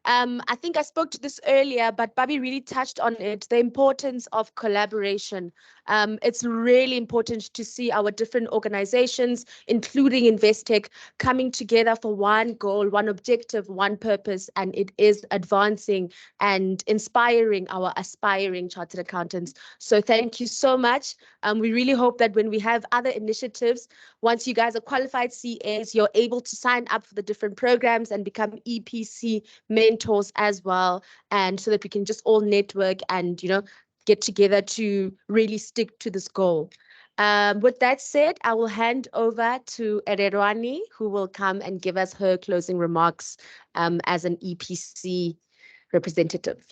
I think I spoke to this earlier, but Bobby really touched on it, the importance of collaboration. It's really important to see our different organizations, including Investec, coming together for one goal, one objective, one purpose, and it is advancing and inspiring our aspiring chartered accountants. So thank you so much. We really hope that when we have other initiatives, once you guys are qualified CAs, you're able to sign up for the different programs and become EPC mentors as well, and so that we can just all network and, you know, get together to really stick to this goal. With that said, I will hand over to Ererwani, who will come and give us her closing remarks as an EPC representative.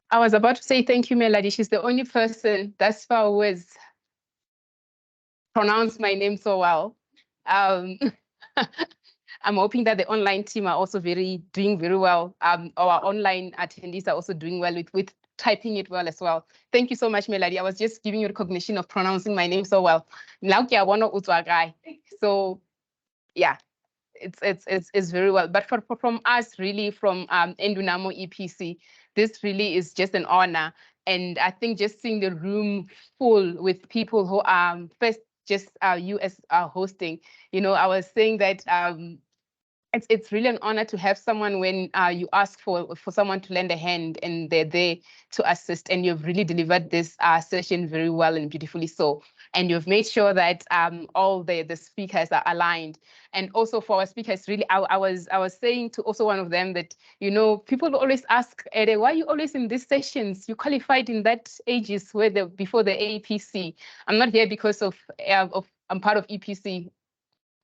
I was about to say thank you, Melody. She's the only person thus far who has pronounced my name so well. I'm hoping that the online team are also doing very well. Our online attendees are also doing well with typing it well as well. Thank you so much, Melody. I was just giving you recognition of pronouncing my name so well. So yeah, it's very well. But from us, really, from Endunamo EPC, this really is just an honor. And I think just seeing the room full with people who are first just you as hosting, you know, I was saying that it's really an honor to have someone when you ask for someone to lend a hand and they're there to assist, and you've really delivered this session very well and beautifully so. And you've made sure that all the speakers are aligned. And also for our speakers, really, I was saying to also one of them that, you know, people always ask, Ede, why are you always in these sessions? You qualified in that ages before the APC. I'm not here because of I'm part of EPC.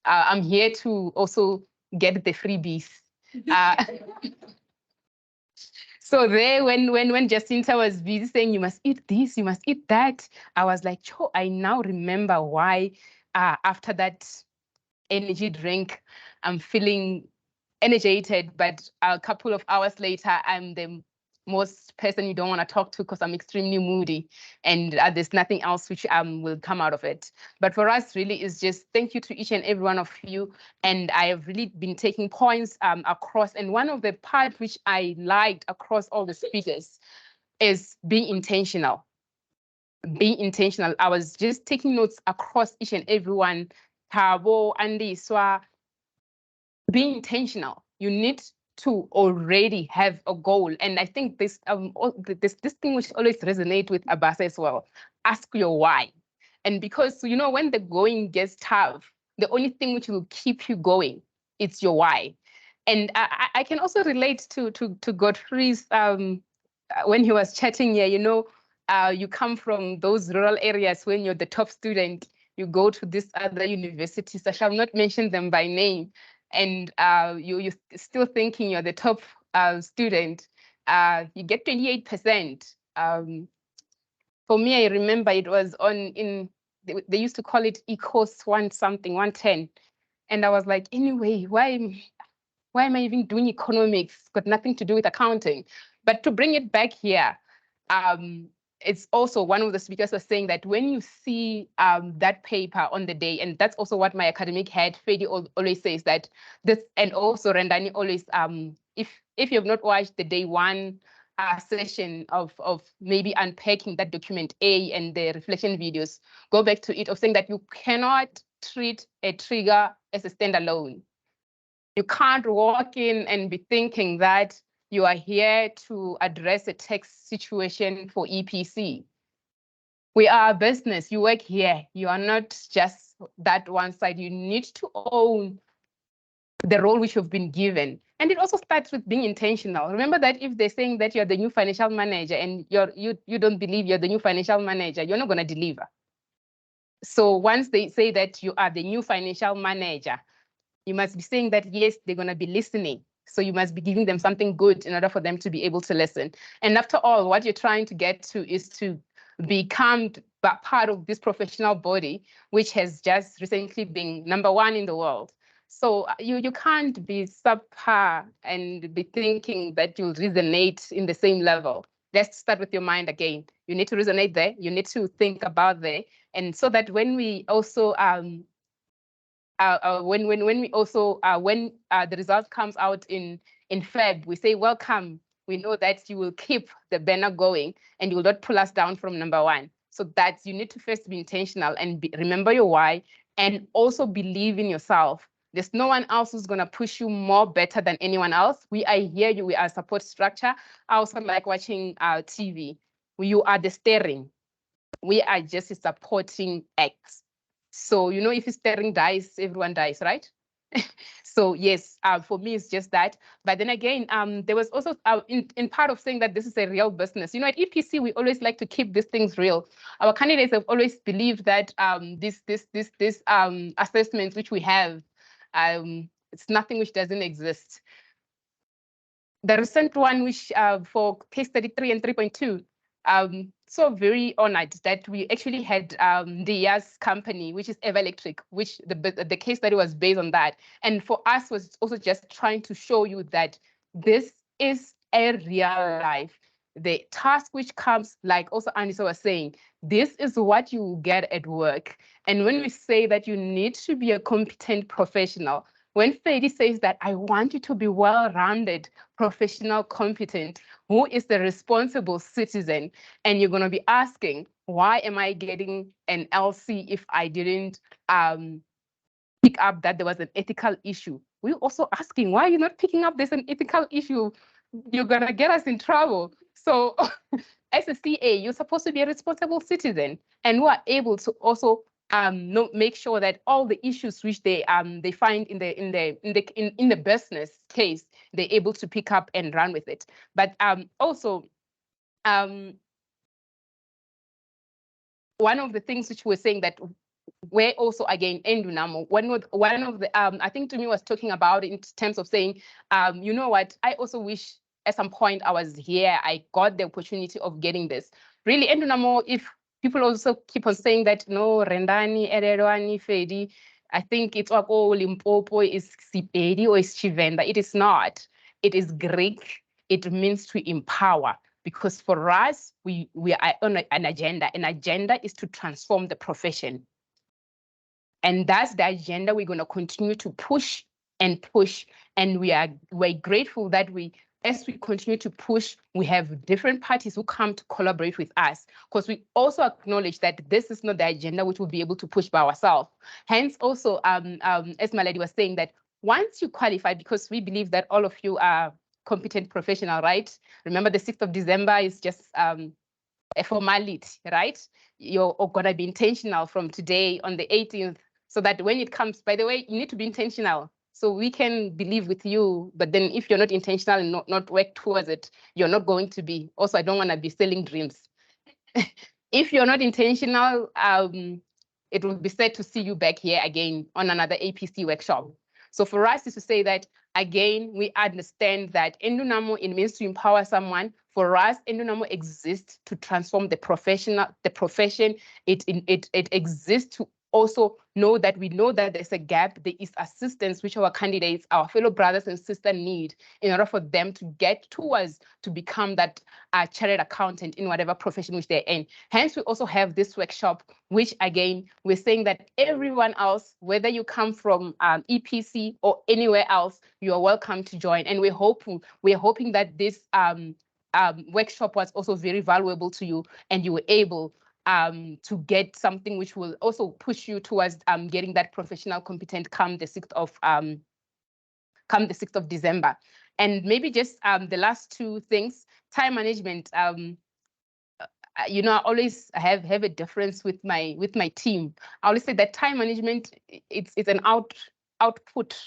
I'm here to also get the freebies. So there, when Jacinta was busy saying you must eat this, you must eat that, I was like, oh, I now remember why after that energy drink, I'm feeling energated, but a couple of hours later, I'm the most person you don't want to talk to because I'm extremely moody, and there's nothing else which will come out of it. But for us, really, is just thank you to each and every one of you. And I have really been taking points across. And one of the parts which I liked across all the speakers is being intentional. Being intentional. I was just taking notes across each and every one. Tabo, Andy, Swa, being intentional. You need to already have a goal. And I think this thing which always resonates with Abasa as well. Ask your why. And because, you know, when the going gets tough, the only thing which will keep you going, it's your why. And I can also relate to Godfrey's when he was chatting here, you know, you come from those rural areas when you're the top student, you go to this other universities, I shall not mention them by name, and you're still thinking you're the top student, you get 28%. For me, I remember it was they used to call it ECOS 110. And I was like, anyway, why am I even doing economics? It's got nothing to do with accounting. But to bring it back here, it's also one of the speakers was saying that when you see that paper on the day, and that's also what my academic head, Fedi, always says that this, and also Rendani always, if you have not watched the day one session of maybe unpacking that document A and the reflection videos, go back to it, of saying that you cannot treat a trigger as a standalone. You can't walk in and be thinking that you are here to address a tax situation for EPC. We are a business. You work here. You are not just that one side. You need to own the role which you've been given. And it also starts with being intentional. Remember that if they're saying that you're the new financial manager and you don't believe you're the new financial manager, you're not going to deliver. So once they say that you are the new financial manager, you must be saying that, yes, they're going to be listening. So you must be giving them something good in order for them to be able to listen. And after all, what you're trying to get to is to become part of this professional body, which has just recently been #1 in the world. So you can't be subpar and be thinking that you'll resonate in the same level. Let's start with your mind again. You need to resonate there. You need to think about there. And so that when we also when the result comes out in Feb, we say welcome. We know that you will keep the banner going and you will not pull us down from number one. So that you need to first be intentional and remember your why, and also believe in yourself. There's no one else who's going to push you more better than anyone else. We are here. We are a support structure. I also like watching TV. You are the steering. We are just a supporting act. So, you know, if steering dies, everyone dies, right? So yes, for me, it's just that. But then again, there was also in part of saying that this is a real business. You know, at EPC, we always like to keep these things real. Our candidates have always believed that this assessments which we have, it's nothing which doesn't exist. The recent one, which for case 33 and 3.2, so very honored that we actually had the YAS company, which is Eva Electric, which the case study was based on that. And for us was also just trying to show you that this is a real life. The task which comes, like also Anissa was saying, this is what you get at work. And when we say that you need to be a competent professional, when Fedi says that I want you to be well-rounded, professional, competent, who is the responsible citizen? And you're going to be asking, why am I getting an LC if I didn't pick up that there was an ethical issue? We're also asking, why are you not picking up there's an ethical issue? You're going to get us in trouble. So as a CA, you're supposed to be a responsible citizen, and we are able to also make sure that all the issues which they find in the business case, they're able to pick up and run with it. But also one of the things which we're saying that we're also again Endunamo, one of the I think to me was talking about in terms of saying, you know what, I also wish at some point I was here, I got the opportunity of getting this. Really, Endunamo, if people also keep on saying that no, Rendani, Ererwani, Fedi, I think it's like, oh, Limpopo is Sipedi or is Chivenda. It is not. It is Greek. It means to empower. Because for us, we are on an agenda. An agenda is to transform the profession. And that's the agenda we're going to continue to push and push. And we're grateful that as we continue to push, we have different parties who come to collaborate with us, because we also acknowledge that this is not the agenda which we'll be able to push by ourselves. Hence, also, as Malady was saying, that once you qualify, because we believe that all of you are competent professional, right? Remember, the 6th of December is just a formality, right? You're going to be intentional from today on the 18th, so that when it comes, by the way, you need to be intentional. So we can believe with you, but then if you're not intentional and not work towards it, you're not going to be. Also, I don't want to be selling dreams. If you're not intentional, it will be sad to see you back here again on another APC workshop. So for us is to say that, again, we understand that Endunamo, it means to empower someone. For us, Endunamo exists to transform the profession. It exists to also know that we know that there's a gap, there is assistance which our candidates, our fellow brothers and sisters need in order for them to get towards to become that chartered accountant in whatever profession which they're in. Hence, we also have this workshop, which again, we're saying that everyone else, whether you come from EPC or anywhere else, you are welcome to join. And we're hoping that this workshop was also very valuable to you, and you were able to get something which will also push you towards getting that professional competent come the 6th of December. And maybe just the last two things, time management. You know, I always have a difference with my team. I always say that time management, it's an output.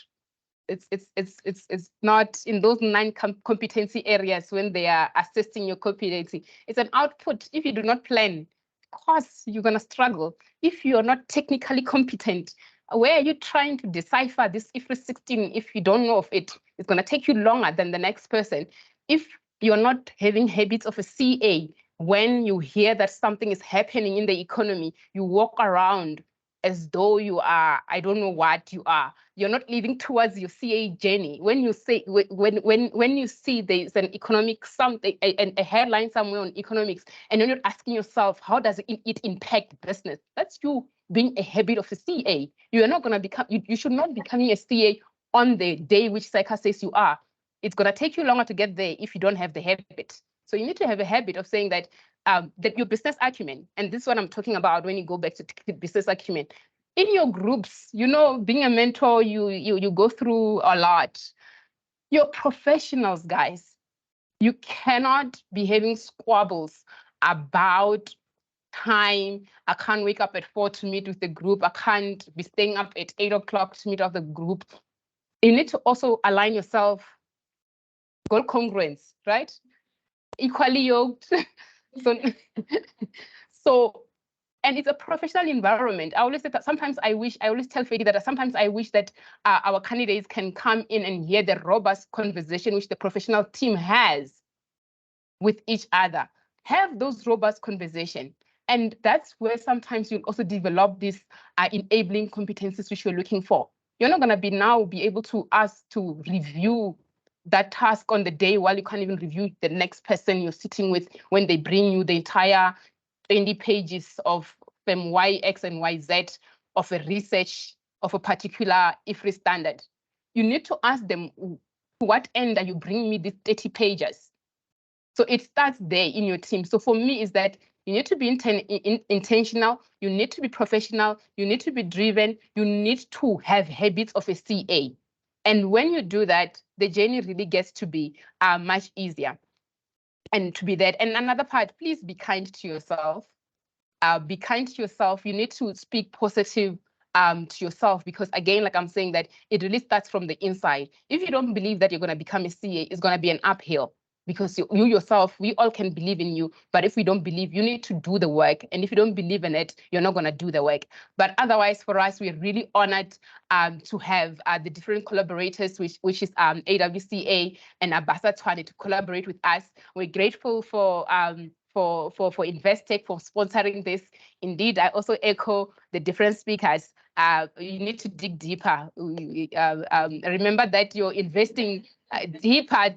It's not in those 9 competency areas when they are assessing your competency. It's an output. If you do not plan, of course you're gonna struggle. If you're not technically competent, where are you trying to decipher this IFRS 16 if you don't know of it? It's gonna take you longer than the next person. If you're not having habits of a CA, when you hear that something is happening in the economy, you walk around as though you are, I don't know what you are. You're not living towards your CA journey. When you say, when you see there's an economic something, a headline somewhere on economics, and you're not asking yourself, how does it impact business? That's you being a habit of a CA. You are not going to become, you should not be becoming a CA on the day which SAICA says you are. It's going to take you longer to get there if you don't have the habit. So you need to have a habit of saying that your business acumen, and this is what I'm talking about when you go back to business acumen. In your groups, you know, being a mentor, you go through a lot. You're professionals, guys. You cannot be having squabbles about time. I can't wake up at 4 to meet with the group. I can't be staying up at 8 o'clock to meet with the group. You need to also align yourself, goal congruence, right? Equally yoked. so and it's a professional environment. I always say that sometimes I always tell Fedi that sometimes I wish that our candidates can come in and hear the robust conversation which the professional team has with each other. Have those robust conversation. And that's where sometimes you'll also develop these enabling competencies which you're looking for. You're not going to be able to ask to review that task on the day while you can't even review the next person you're sitting with when they bring you the entire 20 pages of Y, X, and Y, Z of a research of a particular IFRI standard. You need to ask them, to what end are you bringing me these 30 pages? So it starts there in your team. So for me, is that you need to be intentional, you need to be professional, you need to be driven, you need to have habits of a CA. And when you do that, the journey really gets to be much easier. And to be that. And another part, please be kind to yourself. Be kind to yourself. You need to speak positive to yourself, because again, like I'm saying, that it really starts from the inside. If you don't believe that you're going to become a CA, it's going to be an uphill, because you yourself, we all can believe in you. But if we don't believe, you need to do the work. And if you don't believe in it, you're not going to do the work. But otherwise, for us, we're really honored to have the different collaborators, which is AWCA and Abasa Twane, to collaborate with us. We're grateful for Investec for sponsoring this. Indeed, I also echo the different speakers. You need to dig deeper. Remember that you're investing deeper.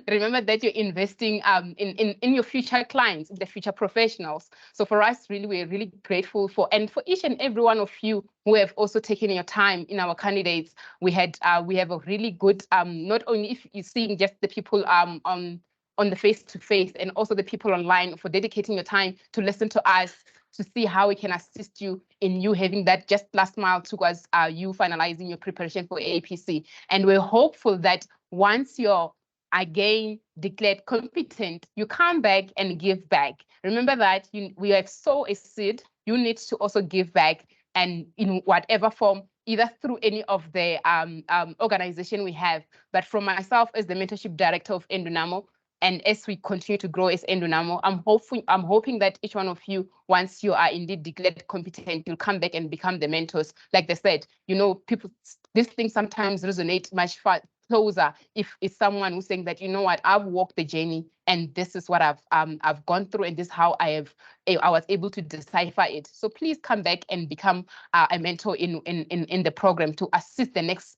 Remember that you're investing in your future clients, the future professionals. So for us, really, we're really grateful for each and every one of you who have also taken your time in our candidates. We have a really good, not only if you're seeing just the people on the face-to-face, and also the people online, for dedicating your time to listen to us, to see how we can assist you in you having that just last mile towards you finalizing your preparation for APC. And we're hopeful that once you're again declared competent, you come back and give back. Remember that we have sowed a seed. You need to also give back, and in whatever form, either through any of the organization we have. But from myself as the mentorship director of Endunamo, and as we continue to grow as Endunamo, I'm hoping that each one of you, once you are indeed declared competent, you'll come back and become the mentors. Like they said, you know, people, these things sometimes resonate much closer if it's someone who's saying that, you know what, I've walked the journey and this is what I've gone through, and this is how I was able to decipher it. So please come back and become a mentor in the program to assist the next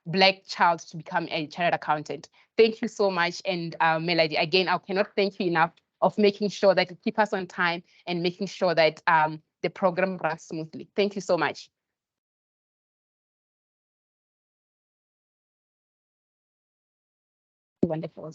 Black child to become a chartered accountant. Thank you so much. And Melody, again, I cannot thank you enough of making sure that you keep us on time and making sure that the program runs smoothly. Thank you so much. Wonderful.